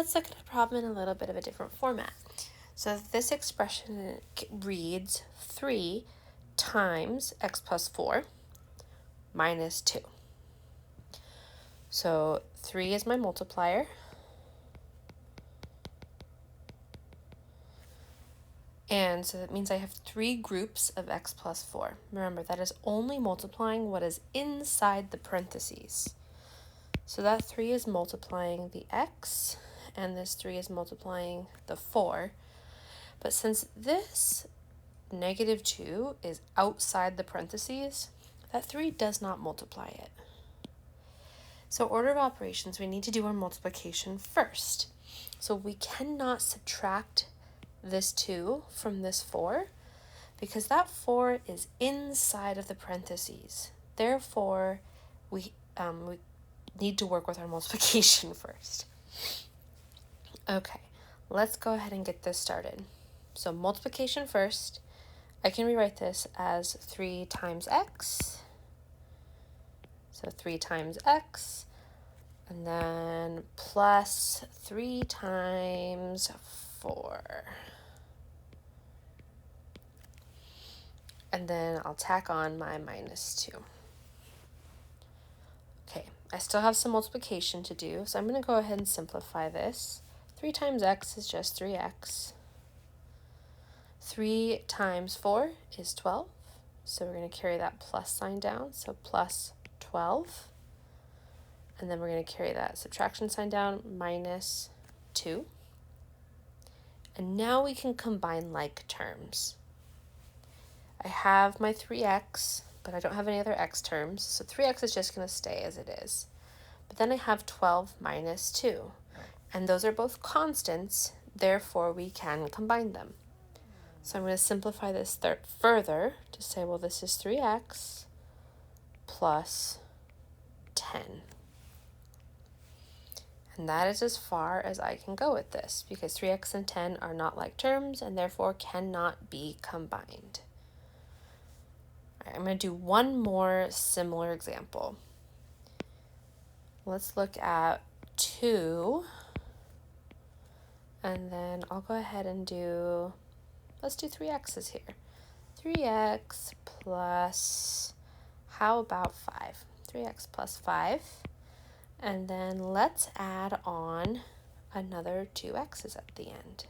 let's look at a problem in a little bit of a different format. So this expression reads 3 times x plus 4 minus 2. So 3 is my multiplier. And so that means I have 3 groups of x plus 4. Remember, that is only multiplying what is inside the parentheses. So that 3 is multiplying the x, and this 3 is multiplying the 4. But since this -2 is outside the parentheses, that 3 does not multiply it. So order of operations, we need to do our multiplication first. So we cannot subtract this 2 from this 4 because that 4 is inside of the parentheses. Therefore, we need to work with our multiplication first. Okay, let's go ahead and get this started. So multiplication first, I can rewrite this as 3 times x. So 3 times x, and then plus 3 times 4. And then I'll tack on my -2. Okay, I still have some multiplication to do, so I'm going to go ahead and simplify this. 3 times x is just 3x. 3 times 4 is 12, so we're going to carry that plus sign down, so plus 12. And then we're going to carry that subtraction sign down, -2. And now we can combine like terms. I have my 3x, but I don't have any other x terms, so 3x is just going to stay as it is. But then I have 12 minus 2, and those are both constants, therefore we can combine them. So I'm going to simplify this further to say, well, this is 3x plus 10. And that is as far as I can go with this, because 3x and 10 are not like terms and therefore cannot be combined. All right, I'm going to do one more similar example. Let's look at 2, and then I'll go ahead and let's do 3x's here. 3x plus, how about 5? 3x plus 5. And then let's add on another 2x's at the end.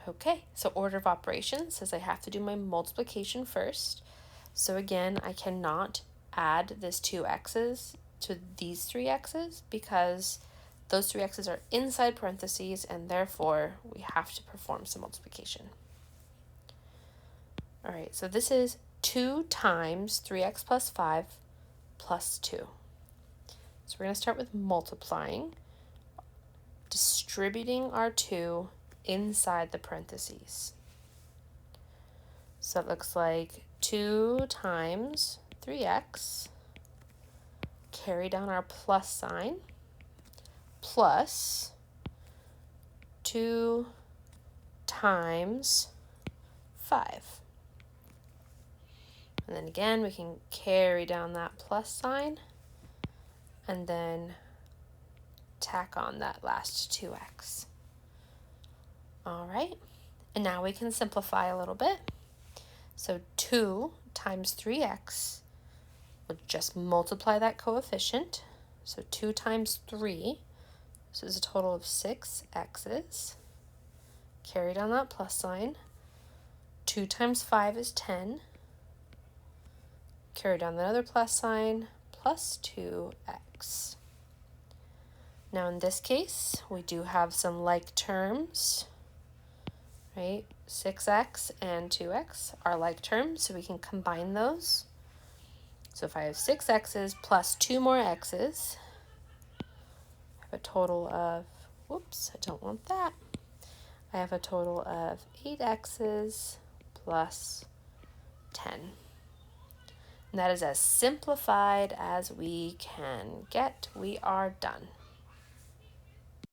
Okay, so order of operations says I have to do my multiplication first. So again, I cannot add this 2x's to these 3x's because those 3x's are inside parentheses and therefore we have to perform some multiplication. All right, so this is 2 times 3x plus 5 plus 2. So we're going to start with multiplying, distributing our 2 inside the parentheses. So it looks like 2 times 3x, carry down our plus sign, plus 2 times 5. And then again, we can carry down that plus sign and then tack on that last 2x. All right, and now we can simplify a little bit. So 2 times 3x, we'll just multiply that coefficient. So 2 times 3, so it's a total of 6 x's. Carry down that plus sign. 2 times 5 is 10. Carry down the other plus sign, plus 2x. Now in this case, we do have some like terms, right? 6x and 2x are like terms, so we can combine those. So if I have 6 x's plus 2 more x's, I have a total of, whoops, I don't want that. I have a total of 8 x's plus 10. And that is as simplified as we can get. We are done.